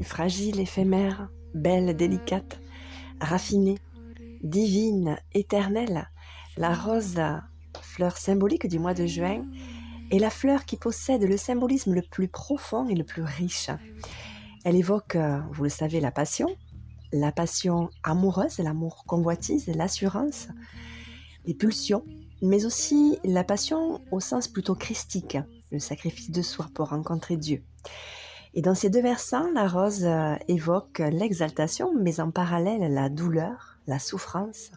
Fragile, éphémère, belle, délicate, raffinée, divine, éternelle, la rose, fleur symbolique du mois de juin, est la fleur qui possède le symbolisme le plus profond et le plus riche. Elle évoque, vous le savez, la passion amoureuse, l'amour convoitise, l'assurance, les pulsions, mais aussi la passion au sens plutôt christique, le sacrifice de soi pour rencontrer Dieu. Et dans ces deux versants, la rose évoque l'exaltation, mais en parallèle la douleur, la souffrance.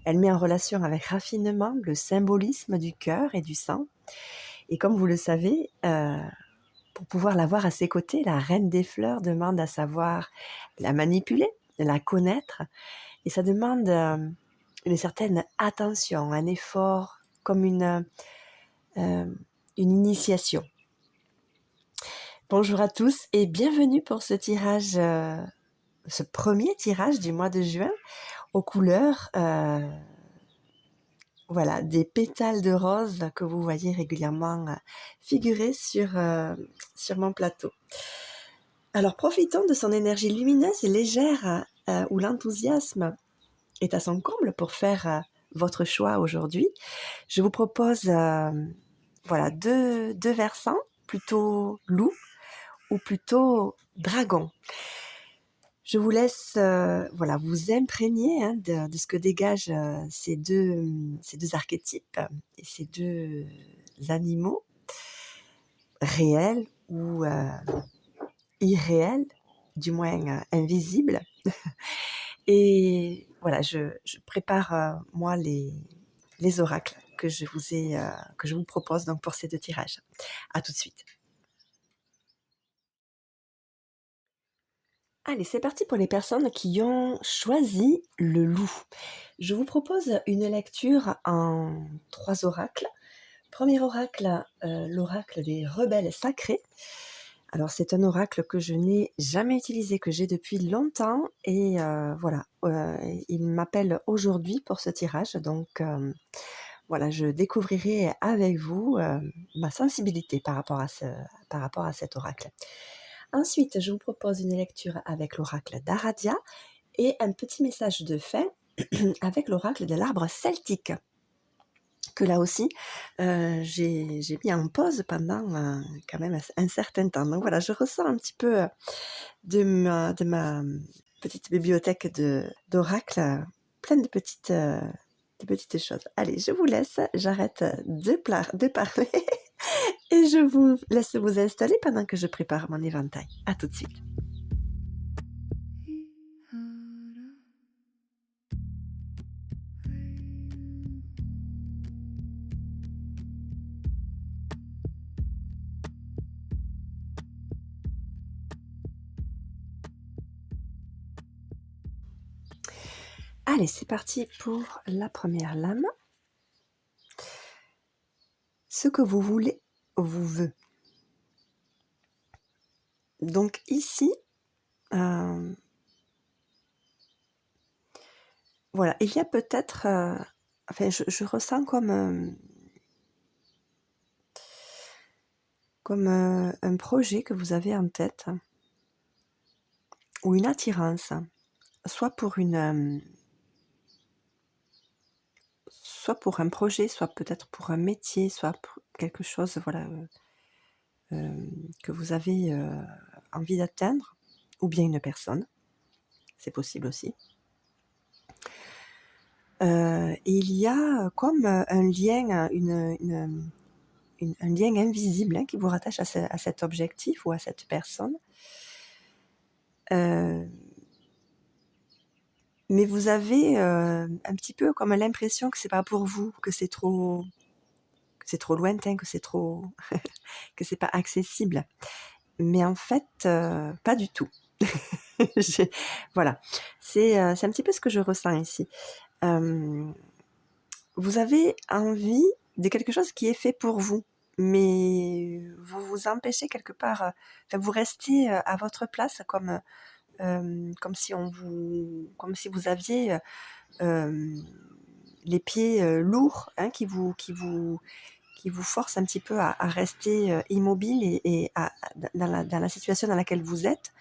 Elle met en relation avec raffinement le symbolisme du cœur et du sang. Et comme vous le savez, pour pouvoir la voir à ses côtés, la reine des fleurs demande à savoir la manipuler, la connaître. Et ça demande une certaine attention, un effort, comme une initiation. Bonjour à tous et bienvenue pour ce tirage, ce premier tirage du mois de juin aux couleurs des pétales de rose que vous voyez régulièrement figurer sur mon plateau. Alors profitons de son énergie lumineuse et légère où l'enthousiasme est à son comble pour faire votre choix aujourd'hui. Je vous propose deux versants, plutôt loup ou plutôt dragon. Je vous laisse vous imprégner de ce que dégagent ces deux archétypes et ces deux animaux réels ou irréels, du moins invisibles. Et voilà, je prépare moi les oracles que je vous propose donc pour ces deux tirages. À tout de suite. Allez, c'est parti pour les personnes qui ont choisi le loup. Je vous propose une lecture en 3 oracles. Premier oracle, l'oracle des rebelles sacrés. Alors c'est un oracle que je n'ai jamais utilisé, que j'ai depuis longtemps et il m'appelle aujourd'hui pour ce tirage. Donc je découvrirai avec vous ma sensibilité par rapport à cet oracle. Ensuite, je vous propose une lecture avec l'oracle d'Aradia et un petit message de fin avec l'oracle de l'arbre celtique, que là aussi, j'ai mis en pause pendant quand même un certain temps. Donc voilà, je ressors un petit peu de ma petite bibliothèque d'oracles, plein de petites choses. Allez, je vous laisse, j'arrête de parler et je vous laisse vous installer pendant que je prépare mon éventail. À tout de suite. Allez, c'est parti pour la première lame. Ce que vous voulez vous veut. Donc ici, il y a peut-être, je ressens comme un projet que vous avez en tête, ou une attirance, soit pour un projet, soit peut-être pour un métier, soit pour quelque chose, que vous avez envie d'atteindre, ou bien une personne, c'est possible aussi. Et il y a comme un lien, un lien invisible qui vous rattache à cet objectif ou à cette personne. Mais vous avez un petit peu comme l'impression que c'est pas pour vous, que c'est trop lointain, que c'est trop que c'est pas accessible. Mais en fait, pas du tout. Voilà, c'est un petit peu ce que je ressens ici. Vous avez envie de quelque chose qui est fait pour vous, mais vous vous empêchez quelque part, vous restez à votre place comme si vous aviez les pieds lourds, qui vous forcent un petit peu à rester immobile et dans la situation dans laquelle vous êtes.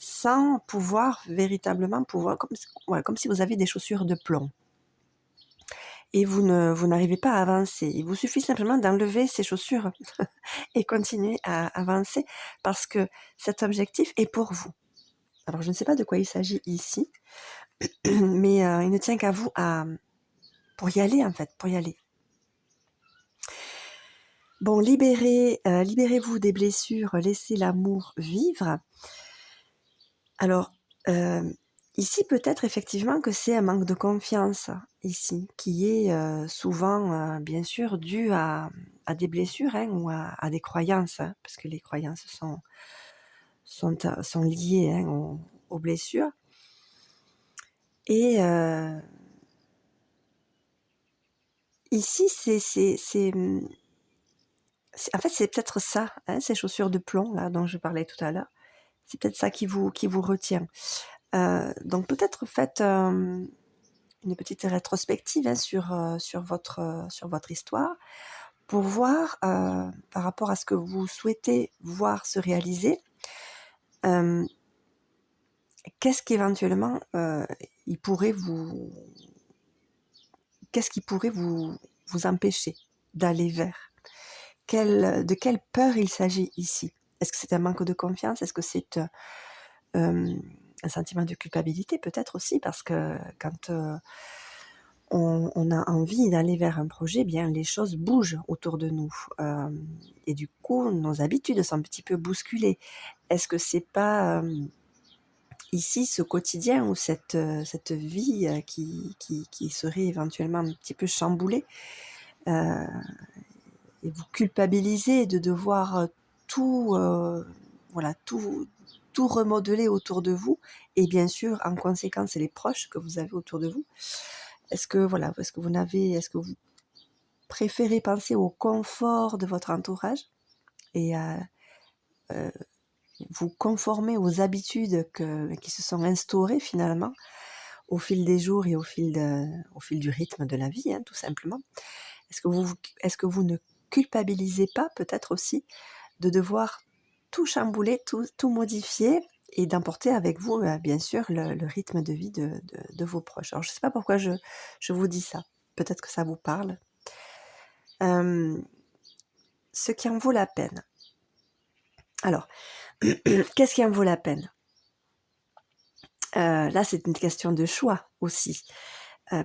sans pouvoir véritablement comme si vous aviez des chaussures de plomb. Et vous n'arrivez pas à avancer. Il vous suffit simplement d'enlever ces chaussures et continuer à avancer parce que cet objectif est pour vous. Alors, je ne sais pas de quoi il s'agit ici, mais il ne tient qu'à vous pour y aller, en fait, pour y aller. Bon, libérez-vous des blessures, laissez l'amour vivre. Alors, ici, peut-être effectivement que c'est un manque de confiance, ici, qui est souvent, bien sûr, dû à des blessures ou à des croyances, parce que les croyances sont liées aux blessures. Et ici, en fait, c'est peut-être ça, ces chaussures de plomb là dont je parlais tout à l'heure. C'est peut-être ça qui vous retient. Donc peut-être faites une petite rétrospective sur votre histoire pour voir par rapport à ce que vous souhaitez voir se réaliser, qu'est-ce qu'éventuellement qu'est-ce qui pourrait vous empêcher d'aller vers de quelle peur il s'agit ici? Est-ce que c'est un manque de confiance? Est-ce que c'est un sentiment de culpabilité peut-être aussi? Parce que quand on a envie d'aller vers un projet, bien les choses bougent autour de nous. Et du coup, nos habitudes sont un petit peu bousculées. Est-ce que c'est pas ici ce quotidien ou cette vie qui serait éventuellement un petit peu chamboulée et vous culpabilisez de devoir tout, voilà, tout remodeler autour de vous et bien sûr, en conséquence, les proches que vous avez autour de vous. Est-ce que vous préférez penser au confort de votre entourage et vous conformer aux habitudes qui se sont instaurées finalement au fil des jours et au fil du rythme de la vie, tout simplement? Est-ce que vous ne culpabilisez pas peut-être aussi de devoir tout chambouler, tout modifier et d'emporter avec vous, bien sûr, le rythme de vie de vos proches? Alors je ne sais pas pourquoi je vous dis ça, peut-être que ça vous parle. Ce qui en vaut la peine. Alors, qu'est-ce qui en vaut la peine? Là, c'est une question de choix aussi.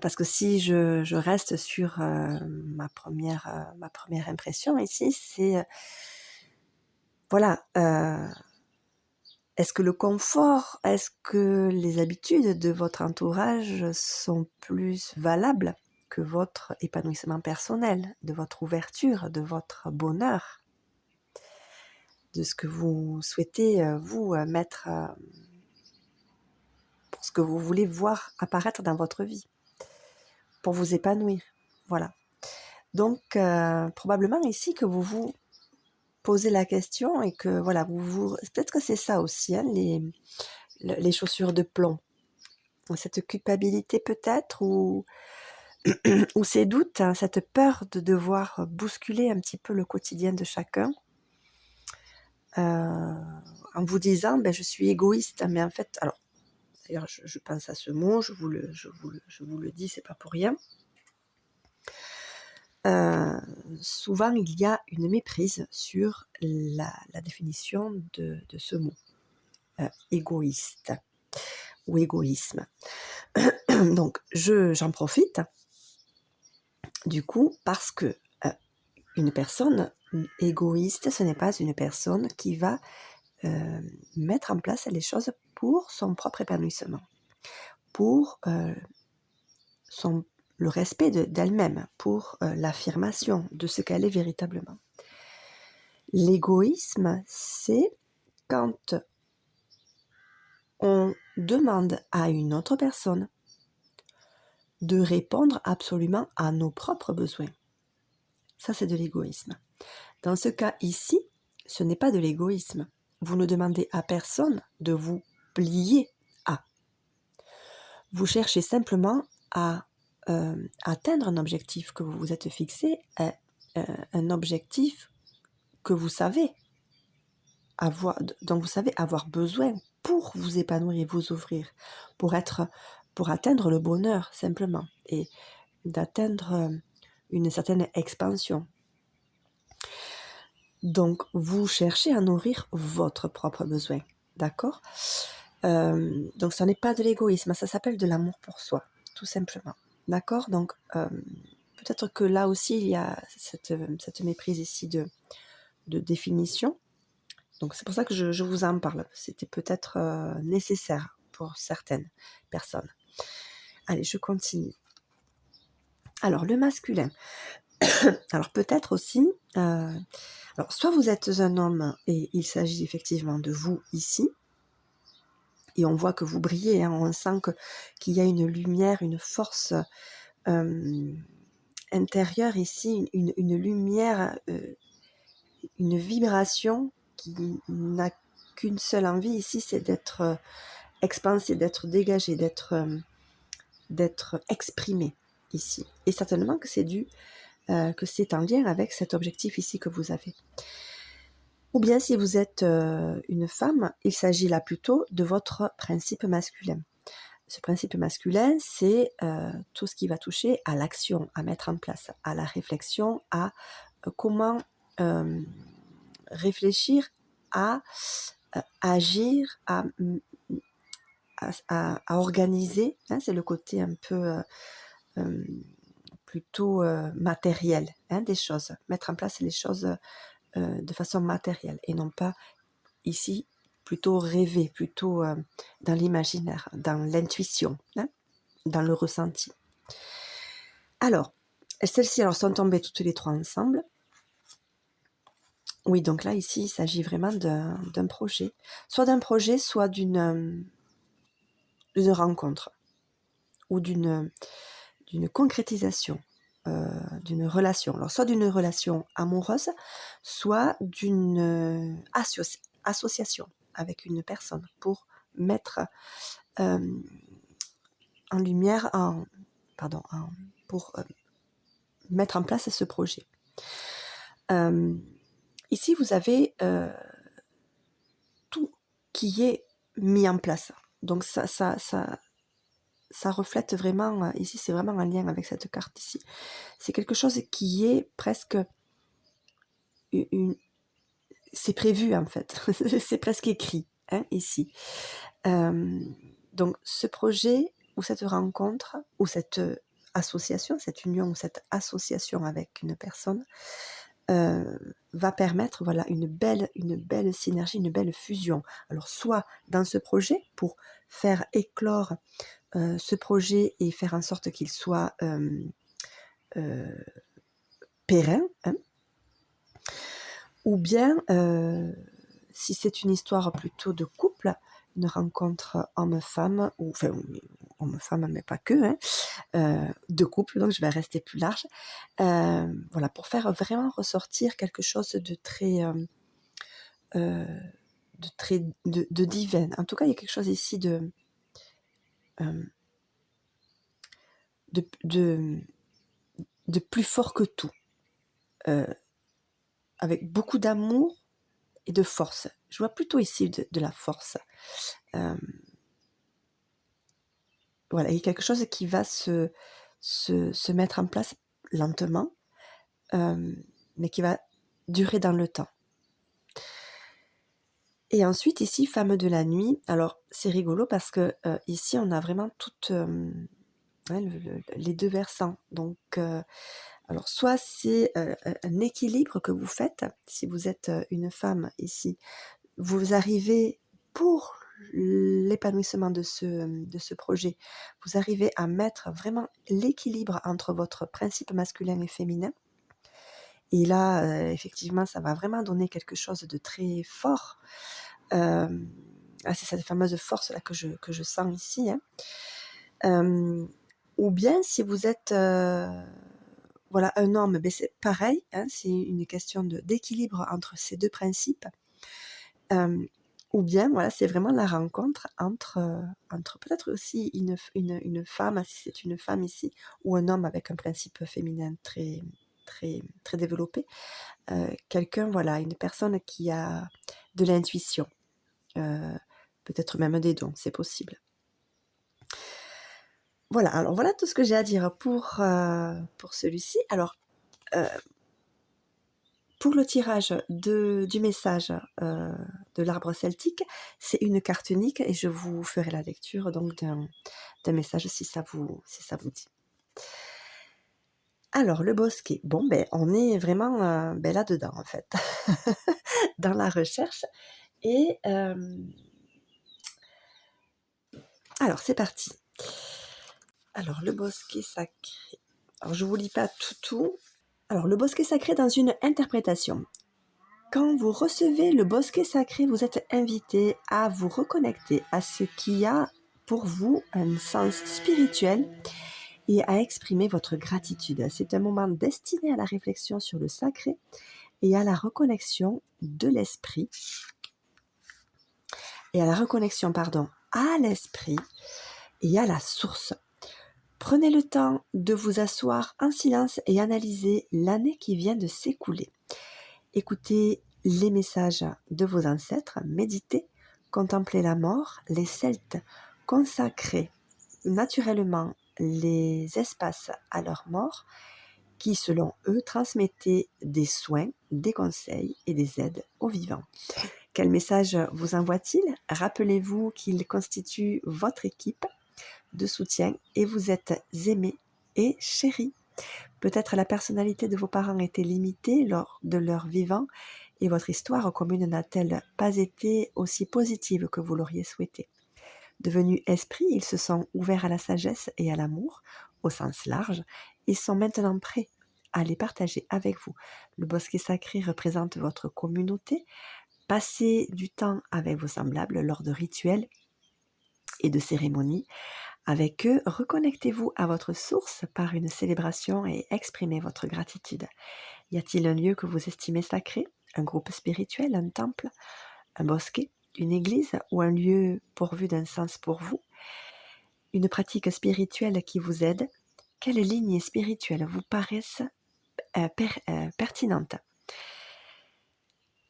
Parce que si je reste sur ma première impression ici, c'est voilà, est-ce que le confort, est-ce que les habitudes de votre entourage sont plus valables que votre épanouissement personnel, de votre ouverture, de votre bonheur, de ce que vous souhaitez vous mettre, pour ce que vous voulez voir apparaître dans votre vie, pour vous épanouir, voilà. Donc probablement ici que vous vous posez la question et que voilà, peut-être que c'est ça aussi, les chaussures de plomb. Cette culpabilité peut-être ou ces doutes, cette peur de devoir bousculer un petit peu le quotidien de chacun, en vous disant: «Je suis égoïste», mais en fait alors d'ailleurs je pense à ce mot, je vous le dis, c'est pas pour rien. Souvent il y a une méprise sur la définition de ce mot, égoïste ou égoïsme. Donc j'en profite, du coup, parce que une personne égoïste, ce n'est pas une personne qui va mettre en place les choses pour son propre épanouissement, pour le respect d'elle-même, pour l'affirmation de ce qu'elle est véritablement. L'égoïsme, c'est quand on demande à une autre personne de répondre absolument à nos propres besoins. Ça, c'est de l'égoïsme. Dans ce cas ici, ce n'est pas de l'égoïsme. Vous ne demandez à personne de vous plier à. Vous cherchez simplement à atteindre un objectif que vous vous êtes fixé, un objectif que vous savez dont vous savez avoir besoin pour vous épanouir et vous ouvrir, pour atteindre le bonheur simplement et d'atteindre une certaine expansion. Donc, vous cherchez à nourrir votre propre besoin, d'accord? Donc, ça n'est pas de l'égoïsme, ça s'appelle de l'amour pour soi, tout simplement, d'accord? Donc, peut-être que là aussi, il y a cette méprise ici de définition. Donc, c'est pour ça que je vous en parle. C'était peut-être nécessaire pour certaines personnes. Allez, je continue. Alors, le masculin. Alors, peut-être aussi... alors, soit vous êtes un homme et il s'agit effectivement de vous ici, et on voit que vous brillez, hein, on sent qu'il y a une lumière, une force intérieure ici, une lumière, une vibration qui n'a qu'une seule envie ici, c'est d'être expansé, d'être dégagé, d'être exprimé ici. Et certainement que c'est que c'est en lien avec cet objectif ici que vous avez. Ou bien si vous êtes une femme, il s'agit là plutôt de votre principe masculin. Ce principe masculin, c'est tout ce qui va toucher à l'action, à mettre en place, à la réflexion, à comment réfléchir, à agir, à organiser. Hein, c'est le côté un peu plutôt matériel des choses. Mettre en place les choses de façon matérielle et non pas ici plutôt rêver, plutôt dans l'imaginaire, dans l'intuition, hein, dans le ressenti. Alors, celles-ci sont tombées toutes les trois ensemble. Oui, donc là, ici, il s'agit vraiment d'un projet. Soit d'un projet, soit d'une rencontre ou d'une concrétisation d'une relation. Alors, soit d'une relation amoureuse, soit d'une association avec une personne pour mettre en lumière, pour mettre en place ce projet. Ici, vous avez tout qui est mis en place. Donc, ça reflète vraiment, ici, c'est vraiment en lien avec cette carte ici. C'est quelque chose qui est presque c'est prévu, en fait. C'est presque écrit, hein, ici. Donc, ce projet ou cette rencontre ou cette association, cette union ou cette association avec une personne va permettre une belle synergie, une belle fusion. Alors, soit dans ce projet, pour faire éclore ce projet et faire en sorte qu'il soit pérenne, hein, ou bien, si c'est une histoire plutôt de couple, une rencontre homme-femme, ou enfin homme-femme, mais pas que, hein, de couple, donc je vais rester plus large, voilà, pour faire vraiment ressortir quelque chose de très divin. En tout cas, il y a quelque chose ici de plus fort que tout, avec beaucoup d'amour et de force. Je vois plutôt ici de la force. Voilà, il y a quelque chose qui va se mettre en place lentement, mais qui va durer dans le temps. Et ensuite, ici, femme de la nuit. Alors, c'est rigolo parce que ici, on a vraiment toutes les deux versants. Donc, alors, soit c'est un équilibre que vous faites, si vous êtes une femme ici, vous arrivez pour l'épanouissement de ce projet, vous arrivez à mettre vraiment l'équilibre entre votre principe masculin et féminin. Et là, effectivement, ça va vraiment donner quelque chose de très fort. C'est cette fameuse force-là que je sens ici. Hein. Ou bien, si vous êtes un homme, c'est pareil. Hein, c'est une question d'équilibre entre ces deux principes. Ou bien, c'est vraiment la rencontre entre peut-être aussi une femme, si c'est une femme ici, ou un homme avec un principe féminin très, très, très développé. Quelqu'un, une personne qui a de l'intuition, peut-être même des dons, c'est possible. Voilà, alors voilà tout ce que j'ai à dire pour celui-ci. Alors, pour le tirage du message de l'arbre celtique, c'est une carte unique et je vous ferai la lecture donc d'un message si ça vous dit. Alors, le bosquet, bon, ben, on est vraiment ben, là-dedans en fait, dans la recherche. Et alors, c'est parti. Alors, le bosquet sacré. Alors, je ne vous lis pas tout. Alors, le bosquet sacré dans une interprétation. Quand vous recevez le bosquet sacré, vous êtes invité à vous reconnecter à ce qui a pour vous un sens spirituel et à exprimer votre gratitude. C'est un moment destiné à la réflexion sur le sacré et à la reconnexion de l'esprit. À l'esprit et à la source. Prenez le temps de vous asseoir en silence et analyser l'année qui vient de s'écouler. Écoutez les messages de vos ancêtres, méditez, contemplez la mort. Les Celtes consacraient naturellement les espaces à leur mort qui, selon eux, transmettaient des soins, des conseils et des aides aux vivants. Quel message vous envoie-t-il ? Rappelez-vous qu'il constitue votre équipe de soutien et vous êtes aimé et chéri. Peut-être la personnalité de vos parents était limitée lors de leur vivant et votre histoire commune n'a-t-elle pas été aussi positive que vous l'auriez souhaité. Devenus esprits, ils se sont ouverts à la sagesse et à l'amour, au sens large, et sont maintenant prêts à les partager avec vous. Le bosquet sacré représente votre communauté. Passez du temps avec vos semblables lors de rituels et de cérémonies. Avec eux, reconnectez-vous à votre source par une célébration et exprimez votre gratitude. Y a-t-il un lieu que vous estimez sacré ? Un groupe spirituel, un temple, un bosquet, une église ou un lieu pourvu d'un sens pour vous ? Une pratique spirituelle qui vous aide ? Quelles lignes spirituelles vous paraissent pertinentes ?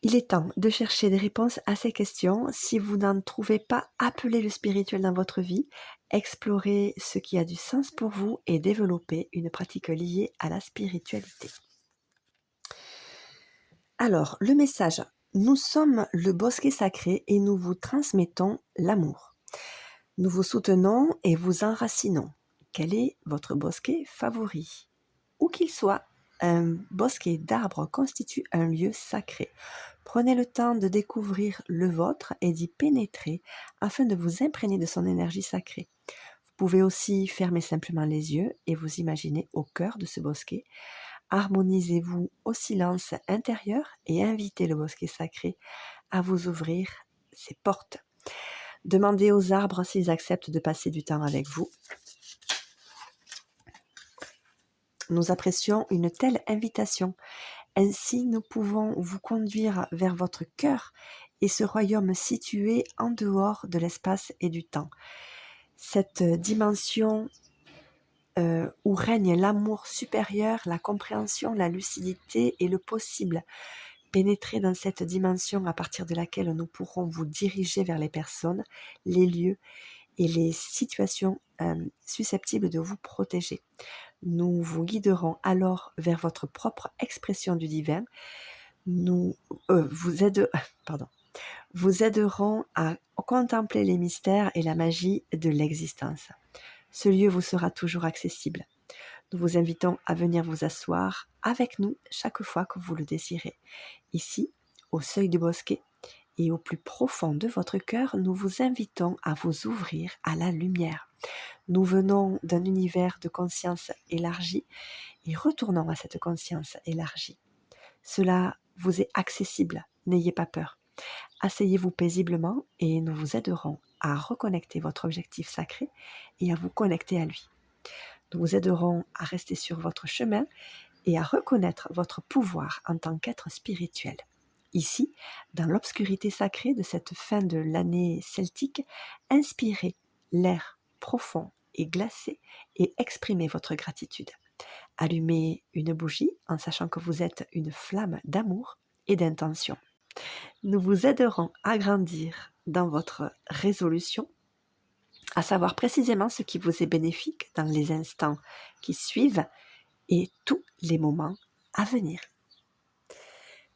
Il est temps de chercher des réponses à ces questions. Si vous n'en trouvez pas, appelez le spirituel dans votre vie, explorez ce qui a du sens pour vous et développez une pratique liée à la spiritualité. Alors, le message. Nous sommes le bosquet sacré et nous vous transmettons l'amour. Nous vous soutenons et vous enracinons. Quel est votre bosquet favori ? Où qu'il soit, un bosquet d'arbres constitue un lieu sacré. Prenez le temps de découvrir le vôtre et d'y pénétrer afin de vous imprégner de son énergie sacrée. Vous pouvez aussi fermer simplement les yeux et vous imaginer au cœur de ce bosquet. Harmonisez-vous au silence intérieur et invitez le bosquet sacré à vous ouvrir ses portes. Demandez aux arbres s'ils acceptent de passer du temps avec vous. Nous apprécions une telle invitation. Ainsi, nous pouvons vous conduire vers votre cœur et ce royaume situé en dehors de l'espace et du temps. Cette dimension où règne l'amour supérieur, la compréhension, la lucidité et le possible. Pénétrez dans cette dimension à partir de laquelle nous pourrons vous diriger vers les personnes, les lieux et les situations susceptibles de vous protéger. Nous vous guiderons alors vers votre propre expression du divin. Nous vous aiderons à contempler les mystères et la magie de l'existence. Ce lieu vous sera toujours accessible. Nous vous invitons à venir vous asseoir avec nous chaque fois que vous le désirez. Ici, au seuil du bosquet et au plus profond de votre cœur, nous vous invitons à vous ouvrir à la lumière. Nous venons d'un univers de conscience élargie et retournons à cette conscience élargie. Cela vous est accessible, n'ayez pas peur. Asseyez-vous paisiblement et nous vous aiderons à reconnecter votre objectif sacré et à vous connecter à lui. Nous vous aiderons à rester sur votre chemin et à reconnaître votre pouvoir en tant qu'être spirituel. Ici, dans l'obscurité sacrée de cette fin de l'année celtique, inspirez l'air profond et glacé et exprimez votre gratitude. Allumez une bougie en sachant que vous êtes une flamme d'amour et d'intention. Nous vous aiderons à grandir dans votre résolution, à savoir précisément ce qui vous est bénéfique dans les instants qui suivent et tous les moments à venir.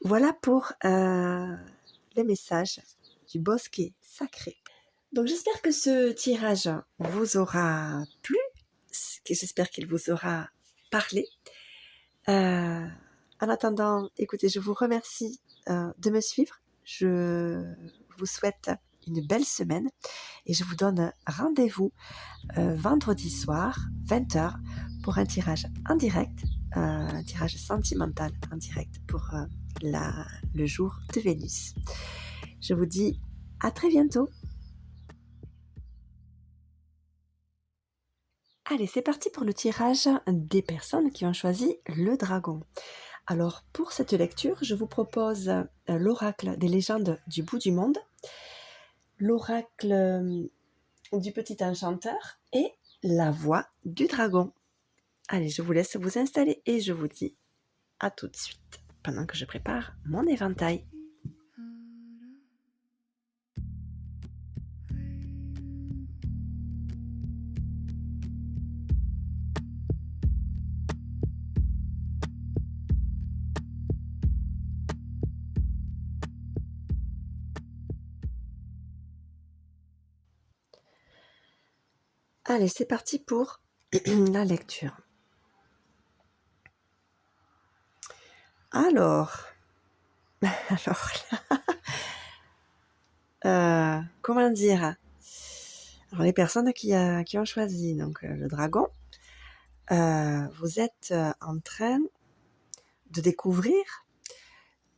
Voilà pour le message du bosquet sacré. Donc j'espère que ce tirage vous aura plu, j'espère qu'il vous aura parlé. En attendant, écoutez, je vous remercie de me suivre. Je vous souhaite une belle semaine et je vous donne rendez-vous vendredi soir, 20h, pour un tirage en direct, un tirage sentimental en direct pour le jour de Vénus. Je vous dis à très bientôt. Allez, c'est parti pour le tirage des personnes qui ont choisi le dragon. Alors, pour cette lecture, je vous propose l'oracle des légendes du bout du monde, l'oracle du petit enchanteur et la voix du dragon. Allez, je vous laisse vous installer et je vous dis à tout de suite, pendant que je prépare mon éventail. Allez, c'est parti pour la lecture. Alors là, comment dire? Alors, les personnes qui ont choisi donc le dragon, vous êtes en train de découvrir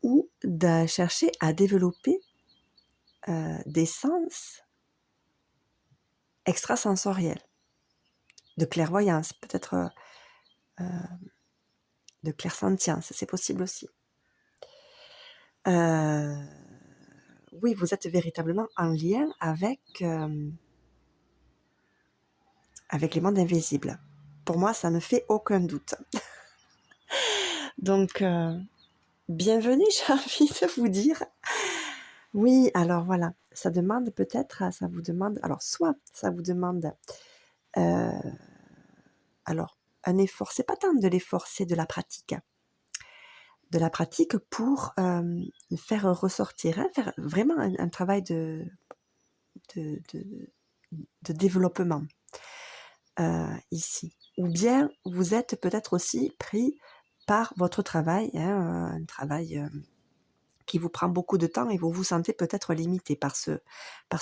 ou de chercher à développer des sens extrasensoriels, de clairvoyance, peut-être de clairsentience, c'est possible aussi. Oui, vous êtes véritablement en lien avec les mondes invisibles. Pour moi, ça ne fait aucun doute. Donc, bienvenue, j'ai envie de vous dire. Oui, alors voilà, ça vous demande, alors soit ça vous demande, alors un effort, c'est pas tant de l'effort, c'est de la pratique. De la pratique pour faire ressortir, faire vraiment un travail de développement ici. Ou bien vous êtes peut-être aussi pris par votre travail, un travail qui vous prend beaucoup de temps et vous vous sentez peut-être limité par ce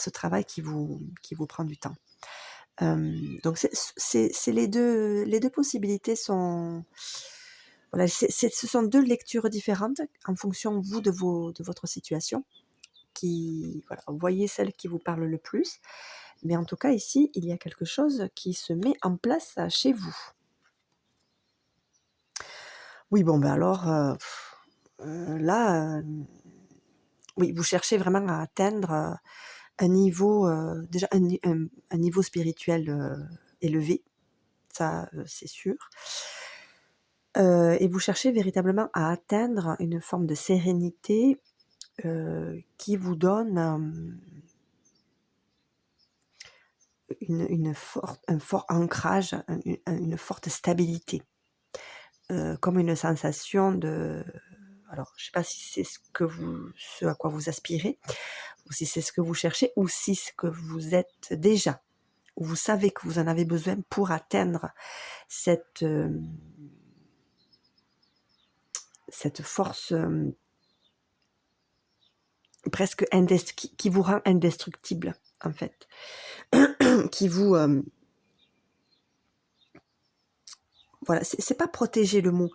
travail qui vous prend du temps. Donc c'est les deux possibilités sont... Voilà, ce sont deux lectures différentes en fonction, vous, de votre situation. Voilà, voyez celle qui vous parle le plus. Mais en tout cas, ici, il y a quelque chose qui se met en place chez vous. Oui, bon, ben alors, là, oui, vous cherchez vraiment à atteindre un niveau, déjà un niveau spirituel élevé, ça, c'est sûr. Et vous cherchez véritablement à atteindre une forme de sérénité qui vous donne un fort ancrage, une forte stabilité, comme une sensation de... Alors, je ne sais pas si c'est ce à quoi vous aspirez, ou si c'est ce que vous cherchez, ou si c'est ce que vous êtes déjà, ou vous savez que vous en avez besoin pour atteindre cette force presque qui vous rend indestructible, en fait, qui vous... voilà, c'est pas protéger le mot,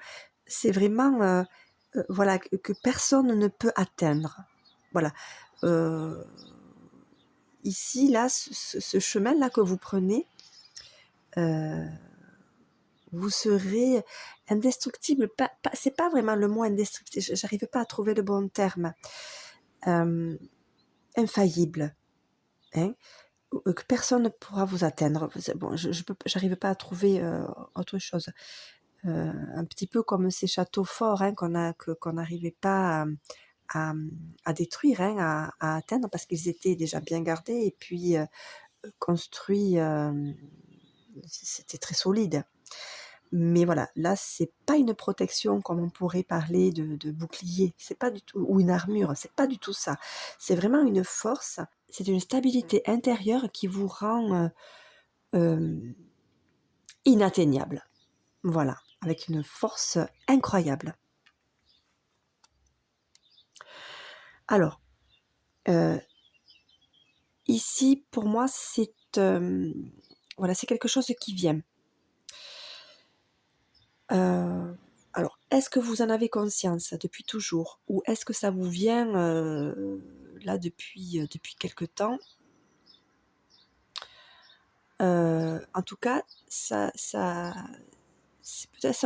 c'est vraiment voilà, que personne ne peut atteindre. Voilà. Ici, là, ce chemin-là que vous prenez, vous serez indestructible. C'est pas vraiment le mot indestructible, j'arrive pas à trouver le bon terme. Infaillible. Hein, que personne ne pourra vous atteindre. Bon, j'arrive pas à trouver autre chose. Un petit peu comme ces châteaux forts qu'on n'arrivait pas à détruire, hein, à atteindre, parce qu'ils étaient déjà bien gardés et puis construits, c'était très solide. Mais voilà, là, c'est pas une protection comme on pourrait parler de bouclier, c'est pas du tout, ou une armure, c'est pas du tout ça. C'est vraiment une force, c'est une stabilité intérieure qui vous rend inatteignable. Voilà, avec une force incroyable. Alors, ici, pour moi, voilà, c'est quelque chose qui vient. Alors, est-ce que vous en avez conscience depuis toujours, ou est-ce que ça vous vient là depuis quelque temps? En tout cas, ça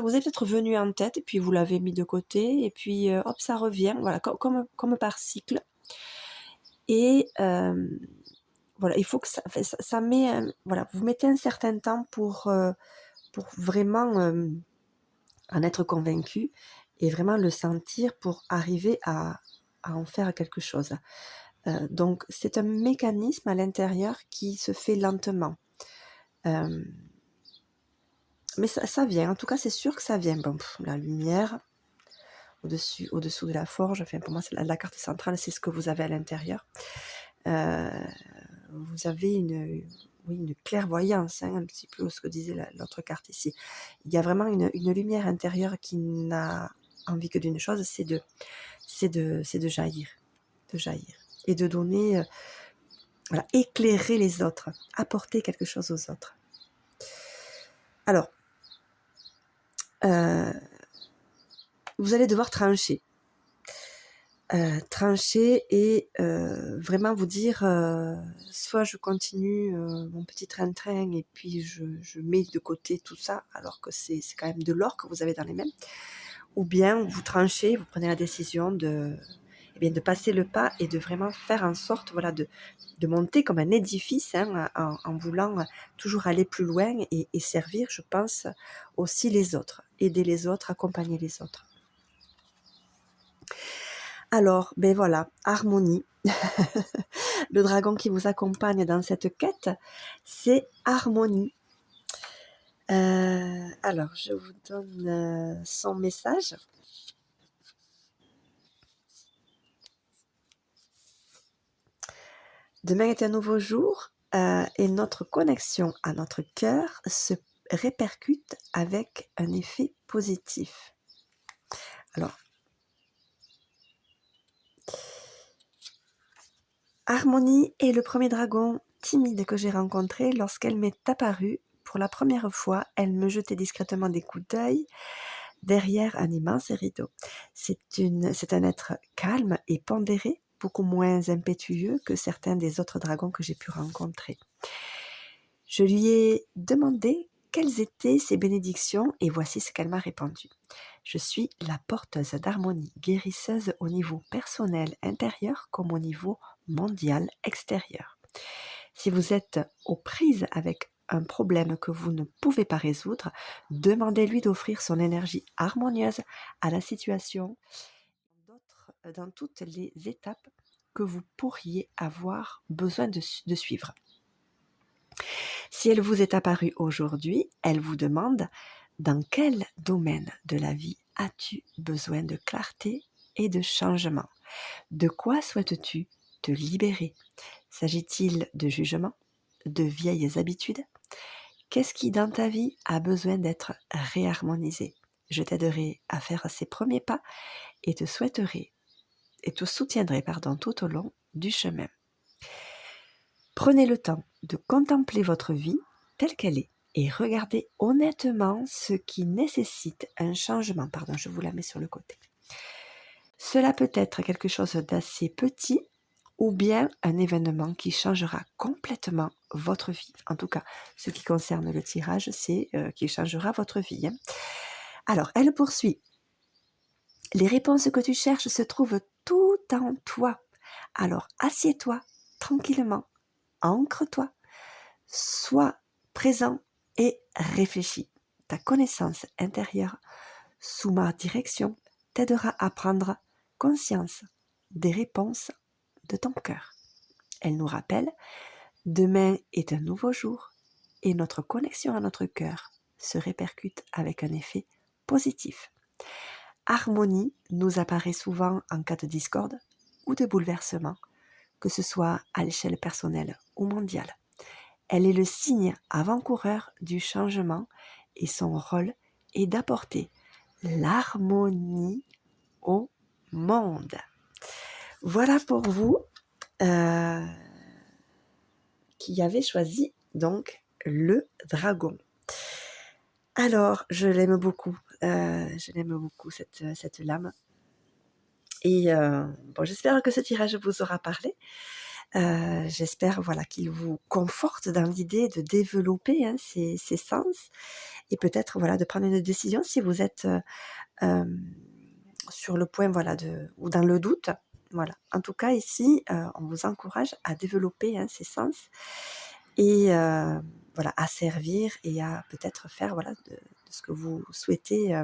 vous est peut-être venu en tête, et puis vous l'avez mis de côté, et puis hop, ça revient, voilà, comme par cycle. Et voilà, il faut que ça met, voilà, vous mettez un certain temps pour vraiment en être convaincu et vraiment le sentir pour arriver à en faire quelque chose. Donc c'est un mécanisme à l'intérieur qui se fait lentement. Mais ça vient, en tout cas c'est sûr que ça vient. Bon, la lumière au-dessous de la forge, enfin pour moi c'est la carte centrale, c'est ce que vous avez à l'intérieur. Vous avez une clairvoyance, hein, un petit peu ce que disait l'autre carte ici. Il y a vraiment une lumière intérieure qui n'a envie que d'une chose, c'est de jaillir, et de donner, voilà, éclairer les autres, apporter quelque chose aux autres. Alors, vous allez devoir trancher. Trancher et vraiment vous dire, soit je continue mon petit train-train et puis je mets de côté tout ça, alors que c'est quand même de l'or que vous avez dans les mains, ou bien vous tranchez, vous prenez la décision de passer le pas et de vraiment faire en sorte, voilà, de monter comme un édifice, hein, en voulant toujours aller plus loin et servir, je pense, aussi les autres, aider les autres, accompagner les autres. Alors, ben voilà, harmonie. Le dragon qui vous accompagne dans cette quête, c'est harmonie. Alors, je vous donne son message. Demain est un nouveau jour et notre connexion à notre cœur se répercute avec un effet positif. Alors, Harmonie est le premier dragon timide que j'ai rencontré. Lorsqu'elle m'est apparue, pour la première fois, elle me jetait discrètement des coups d'œil derrière un immense rideau. C'est un être calme et pondéré, beaucoup moins impétueux que certains des autres dragons que j'ai pu rencontrer. Je lui ai demandé quelles étaient ses bénédictions et voici ce qu'elle m'a répondu. Je suis la porteuse d'harmonie, guérisseuse au niveau personnel intérieur comme au niveau mondial extérieur. Si vous êtes aux prises avec un problème que vous ne pouvez pas résoudre, demandez-lui d'offrir son énergie harmonieuse à la situation dans toutes les étapes que vous pourriez avoir besoin de suivre. Si elle vous est apparue aujourd'hui, elle vous demande dans quel domaine de la vie as-tu besoin de clarté et de changement? De quoi souhaites-tu te libérer? S'agit-il de jugement, de vieilles habitudes? Qu'est-ce qui dans ta vie a besoin d'être réharmonisé? Je t'aiderai à faire ces premiers pas et te soutiendrai tout au long du chemin. Prenez le temps de contempler votre vie telle qu'elle est et regardez honnêtement ce qui nécessite un changement. Pardon, je vous la mets sur le côté. Cela peut être quelque chose d'assez petit ou bien un événement qui changera complètement votre vie. En tout cas, ce qui concerne le tirage, c'est qui changera votre vie. Hein. Alors, elle poursuit. Les réponses que tu cherches se trouvent tout en toi. Alors, assieds-toi tranquillement, ancre-toi, sois présent et réfléchis. Ta connaissance intérieure, sous ma direction, t'aidera à prendre conscience des réponses de ton cœur. Elle nous rappelle, demain est un nouveau jour et notre connexion à notre cœur se répercute avec un effet positif. Harmonie nous apparaît souvent en cas de discorde ou de bouleversement, que ce soit à l'échelle personnelle ou mondiale. Elle est le signe avant-coureur du changement et son rôle est d'apporter l'harmonie au monde. Voilà pour vous qui avez choisi donc le dragon. Alors, je l'aime beaucoup cette lame. Et bon, j'espère que ce tirage vous aura parlé. J'espère voilà, qu'il vous conforte dans l'idée de développer ces sens et peut-être voilà, de prendre une décision si vous êtes sur le point voilà, ou dans le doute. Voilà. En tout cas, ici, on vous encourage à développer ces sens et voilà, à servir et à peut-être faire voilà, de ce que vous souhaitez,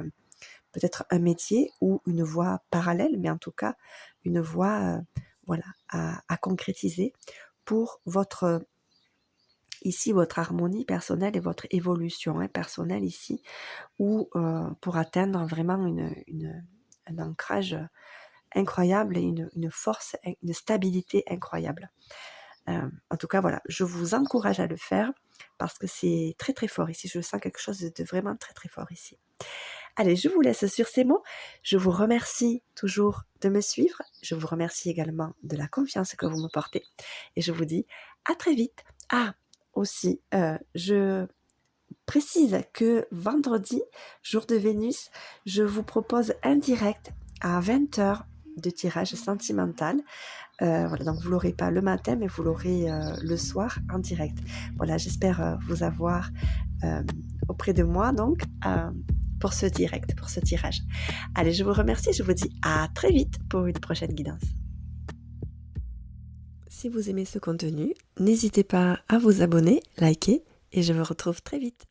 peut-être un métier ou une voie parallèle, mais en tout cas, une voie voilà, à concrétiser pour votre harmonie personnelle et votre évolution personnelle ici, ou pour atteindre vraiment un ancrage incroyable et une force, une stabilité incroyable. En tout cas, voilà, je vous encourage à le faire parce que c'est très très fort ici. Je sens quelque chose de vraiment très très fort ici. Allez, je vous laisse sur ces mots. Je vous remercie toujours de me suivre. Je vous remercie également de la confiance que vous me portez. Et je vous dis à très vite. Ah, aussi, je précise que vendredi, jour de Vénus, je vous propose un direct à 20h de tirage sentimental. Voilà, donc vous ne l'aurez pas le matin, mais vous l'aurez le soir en direct. Voilà, j'espère vous avoir auprès de moi donc pour ce direct, pour ce tirage. Allez, je vous remercie, je vous dis à très vite pour une prochaine guidance. Si vous aimez ce contenu, n'hésitez pas à vous abonner, liker et je vous retrouve très vite.